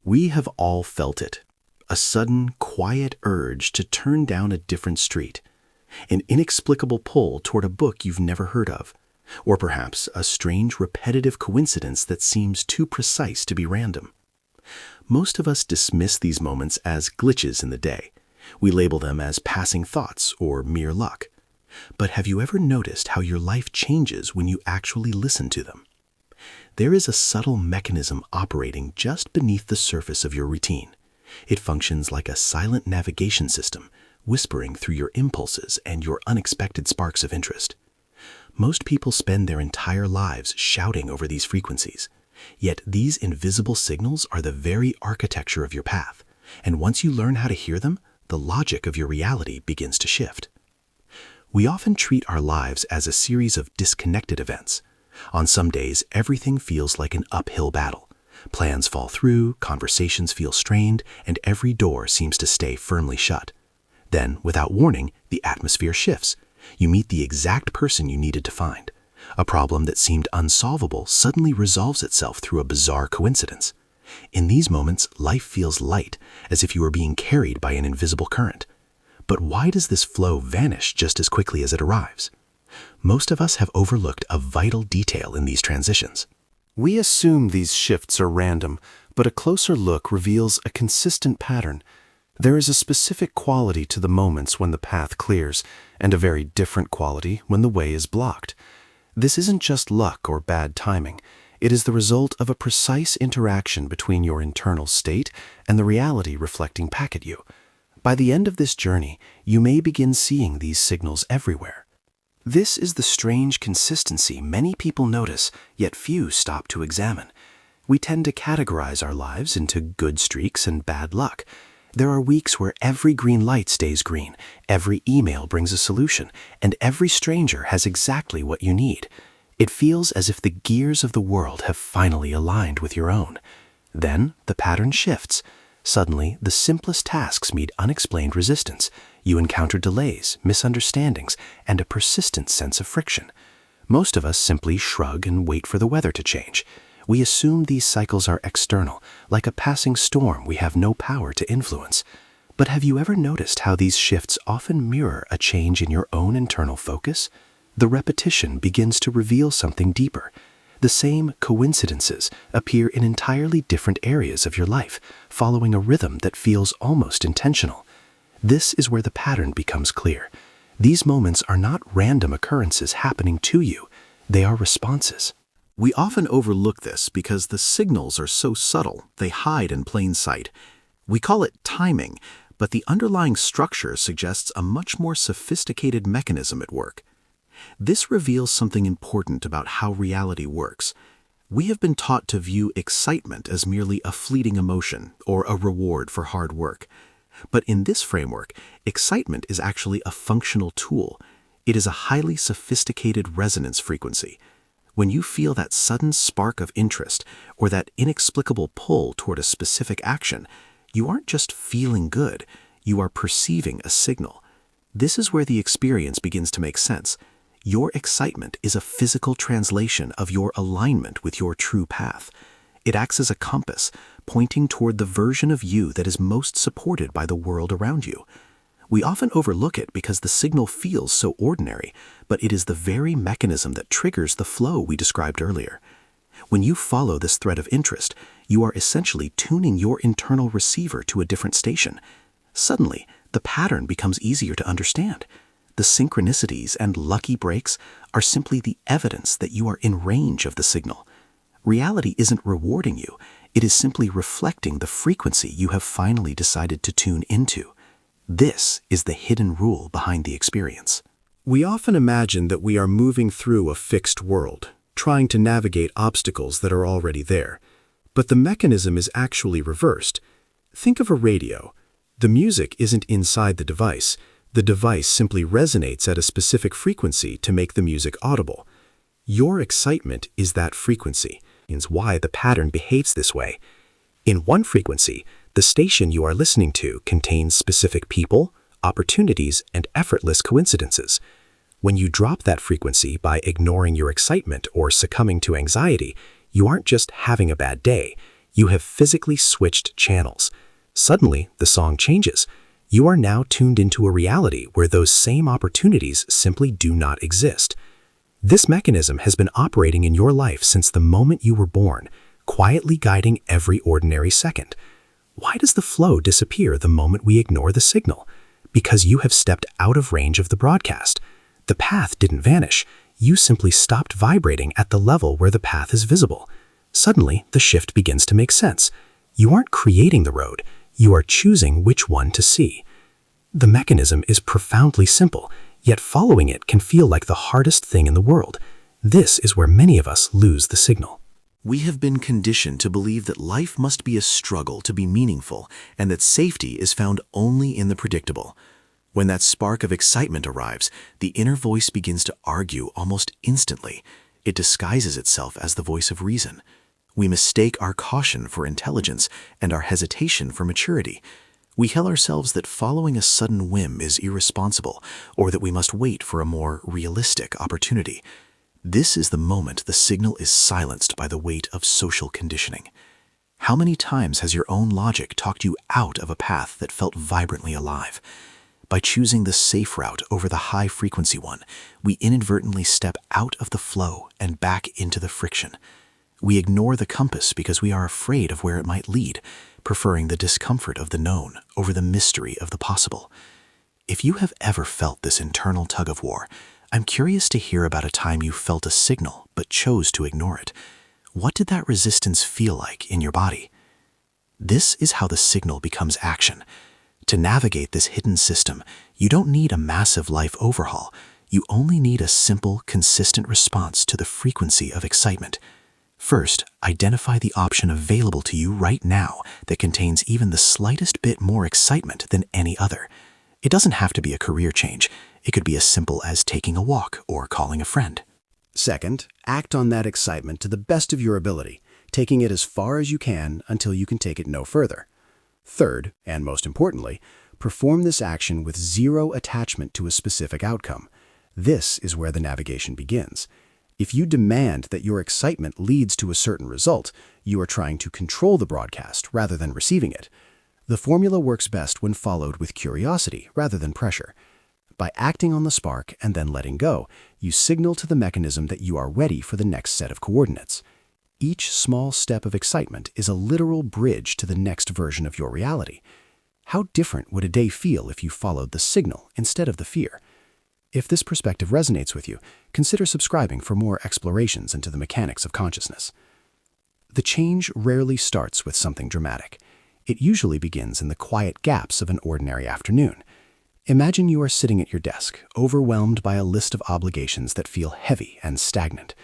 We have all felt it. A sudden, quiet urge to turn down a different street. An inexplicable pull toward a book you've never heard of. Or perhaps a strange, repetitive coincidence that seems too precise to be random. Most of us dismiss these moments as glitches in the day. We label them as passing thoughts or mere luck. But have you ever noticed how your life changes when you actually listen to them? There is a subtle mechanism operating just beneath the surface of your routine. It functions like a silent navigation system, whispering through your impulses and your unexpected sparks of interest. Most people spend their entire lives shouting over these frequencies. Yet these invisible signals are the very architecture of your path. And once you learn how to hear them, the logic of your reality begins to shift. We often treat our lives as a series of disconnected events. On some days, everything feels like an uphill battle. Plans fall through, conversations feel strained, and every door seems to stay firmly shut. Then, without warning, the atmosphere shifts. You meet the exact person you needed to find. A problem that seemed unsolvable suddenly resolves itself through a bizarre coincidence. In these moments, life feels light, as if you were being carried by an invisible current. But why does this flow vanish just as quickly as it arrives? Most of us have overlooked a vital detail in these transitions. We assume these shifts are random, but a closer look reveals a consistent pattern. There is a specific quality to the moments when the path clears, and a very different quality when the way is blocked. This isn't just luck or bad timing. It is the result of a precise interaction between your internal state and the reality reflecting back at you. By the end of this journey, you may begin seeing these signals everywhere. This is the strange consistency many people notice, yet few stop to examine. We tend to categorize our lives into good streaks and bad luck. There are weeks where every green light stays green, every email brings a solution, and every stranger has exactly what you need. It feels as if the gears of the world have finally aligned with your own. Then the pattern shifts. Suddenly, the simplest tasks meet unexplained resistance. You encounter delays, misunderstandings, and a persistent sense of friction. Most of us simply shrug and wait for the weather to change. We assume these cycles are external, like a passing storm we have no power to influence. But have you ever noticed how these shifts often mirror a change in your own internal focus? The repetition begins to reveal something deeper. The same coincidences appear in entirely different areas of your life, following a rhythm that feels almost intentional. This is where the pattern becomes clear. These moments are not random occurrences happening to you. They are responses. We often overlook this because the signals are so subtle, they hide in plain sight. We call it timing, but the underlying structure suggests a much more sophisticated mechanism at work. This reveals something important about how reality works. We have been taught to view excitement as merely a fleeting emotion or a reward for hard work. But in this framework, excitement is actually a functional tool. It is a highly sophisticated resonance frequency. When you feel that sudden spark of interest or that inexplicable pull toward a specific action, you aren't just feeling good, you are perceiving a signal. This is where the experience begins to make sense. Your excitement is a physical translation of your alignment with your true path. It acts as a compass, pointing toward the version of you that is most supported by the world around you. We often overlook it because the signal feels so ordinary, but it is the very mechanism that triggers the flow we described earlier. When you follow this thread of interest, you are essentially tuning your internal receiver to a different station. Suddenly, the pattern becomes easier to understand. The synchronicities and lucky breaks are simply the evidence that you are in range of the signal. Reality isn't rewarding you, it is simply reflecting the frequency you have finally decided to tune into. This is the hidden rule behind the experience. We often imagine that we are moving through a fixed world, trying to navigate obstacles that are already there. But the mechanism is actually reversed. Think of a radio. The music isn't inside the device. The device simply resonates at a specific frequency to make the music audible. Your excitement is that frequency, is why the pattern behaves this way. In one frequency, the station you are listening to contains specific people, opportunities, and effortless coincidences. When you drop that frequency by ignoring your excitement or succumbing to anxiety, you aren't just having a bad day, You have physically switched channels. Suddenly, the song changes. You are now tuned into a reality where those same opportunities simply do not exist. This mechanism has been operating in your life since the moment you were born, quietly guiding every ordinary second. Why does the flow disappear the moment we ignore the signal? Because you have stepped out of range of the broadcast. The path didn't vanish. You simply stopped vibrating at the level where the path is visible. Suddenly, the shift begins to make sense. You aren't creating the road. You are choosing which one to see. The mechanism is profoundly simple, yet following it can feel like the hardest thing in the world. This is where many of us lose the signal. We have been conditioned to believe that life must be a struggle to be meaningful and that safety is found only in the predictable. When that spark of excitement arrives, the inner voice begins to argue almost instantly. It disguises itself as the voice of reason. We mistake our caution for intelligence and our hesitation for maturity. We tell ourselves that following a sudden whim is irresponsible or that we must wait for a more realistic opportunity. This is the moment the signal is silenced by the weight of social conditioning. How many times has your own logic talked you out of a path that felt vibrantly alive? By choosing the safe route over the high-frequency one, we inadvertently step out of the flow and back into the friction. We ignore the compass because we are afraid of where it might lead, preferring the discomfort of the known over the mystery of the possible. If you have ever felt this internal tug-of-war, I'm curious to hear about a time you felt a signal but chose to ignore it. What did that resistance feel like in your body? This is how the signal becomes action. To navigate this hidden system, you don't need a massive life overhaul. You only need a simple, consistent response to the frequency of excitement. First, identify the option available to you right now that contains even the slightest bit more excitement than any other. It doesn't have to be a career change. It could be as simple as taking a walk or calling a friend. Second, act on that excitement to the best of your ability, taking it as far as you can until you can take it no further. Third, and most importantly, perform this action with zero attachment to a specific outcome. This is where the navigation begins. If you demand that your excitement leads to a certain result, you are trying to control the broadcast rather than receiving it. The formula works best when followed with curiosity rather than pressure. By acting on the spark and then letting go, you signal to the mechanism that you are ready for the next set of coordinates. Each small step of excitement is a literal bridge to the next version of your reality. How different would a day feel if you followed the signal instead of the fear? If this perspective resonates with you, consider subscribing for more explorations into the mechanics of consciousness. The change rarely starts with something dramatic. It usually begins in the quiet gaps of an ordinary afternoon. Imagine you are sitting at your desk, overwhelmed by a list of obligations that feel heavy and stagnant.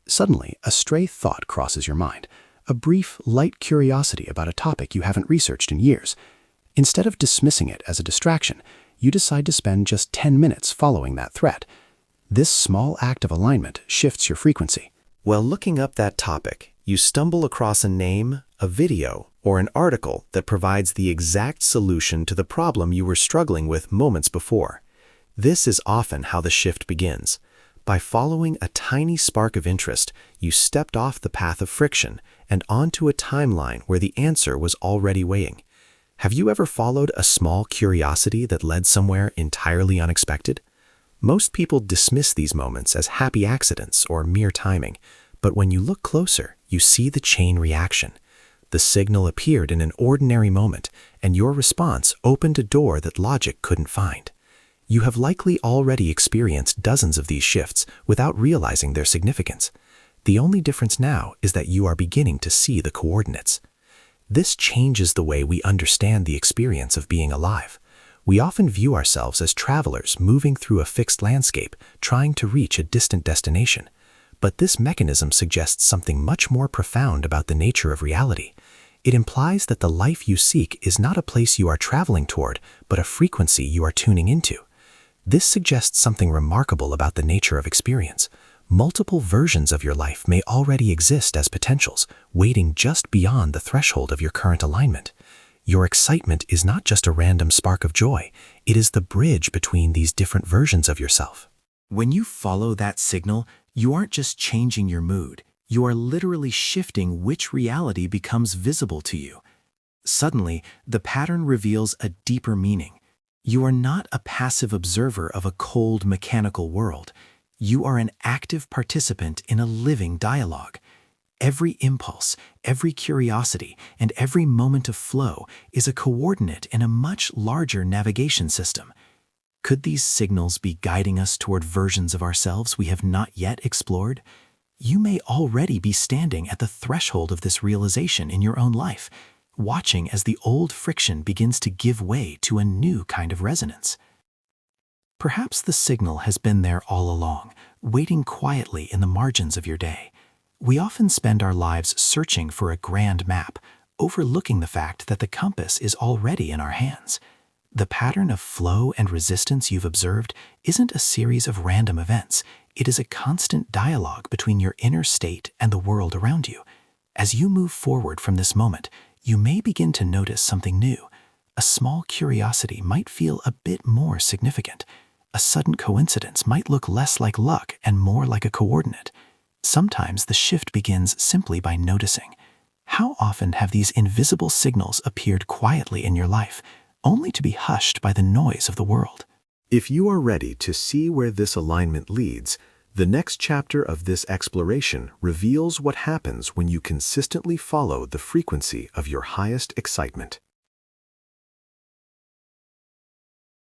Suddenly, a stray thought crosses your mind, a brief, light curiosity about a topic you haven't researched in years. Instead of dismissing it as a distraction, you decide to spend just 10 minutes following that thread. This small act of alignment shifts your frequency. While looking up that topic, you stumble across a name, a video, or an article that provides the exact solution to the problem you were struggling with moments before. This is often how the shift begins. By following a tiny spark of interest, you stepped off the path of friction and onto a timeline where the answer was already waiting. Have you ever followed a small curiosity that led somewhere entirely unexpected? Most people dismiss these moments as happy accidents or mere timing, but when you look closer, you see the chain reaction. The signal appeared in an ordinary moment, and your response opened a door that logic couldn't find. You have likely already experienced dozens of these shifts without realizing their significance. The only difference now is that you are beginning to see the coordinates. This changes the way we understand the experience of being alive. We often view ourselves as travelers moving through a fixed landscape, trying to reach a distant destination. But this mechanism suggests something much more profound about the nature of reality. It implies that the life you seek is not a place you are traveling toward, but a frequency you are tuning into. This suggests something remarkable about the nature of experience. Multiple versions of your life may already exist as potentials, waiting just beyond the threshold of your current alignment. Your excitement is not just a random spark of joy, it is the bridge between these different versions of yourself. When you follow that signal, you aren't just changing your mood, You are literally shifting which reality becomes visible to you. Suddenly, the pattern reveals a deeper meaning. You are not a passive observer of a cold, mechanical world. You are an active participant in a living dialogue. Every impulse, every curiosity, and every moment of flow is a coordinate in a much larger navigation system. Could these signals be guiding us toward versions of ourselves we have not yet explored? You may already be standing at the threshold of this realization in your own life, watching as the old friction begins to give way to a new kind of resonance. Perhaps the signal has been there all along, waiting quietly in the margins of your day. We often spend our lives searching for a grand map, overlooking the fact that the compass is already in our hands. The pattern of flow and resistance you've observed isn't a series of random events. It is a constant dialogue between your inner state and the world around you. As you move forward from this moment, you may begin to notice something new. A small curiosity might feel a bit more significant. A sudden coincidence might look less like luck and more like a coordinate. Sometimes the shift begins simply by noticing. How often have these invisible signals appeared quietly in your life, only to be hushed by the noise of the world? If you are ready to see where this alignment leads, the next chapter of this exploration reveals what happens when you consistently follow the frequency of your highest excitement.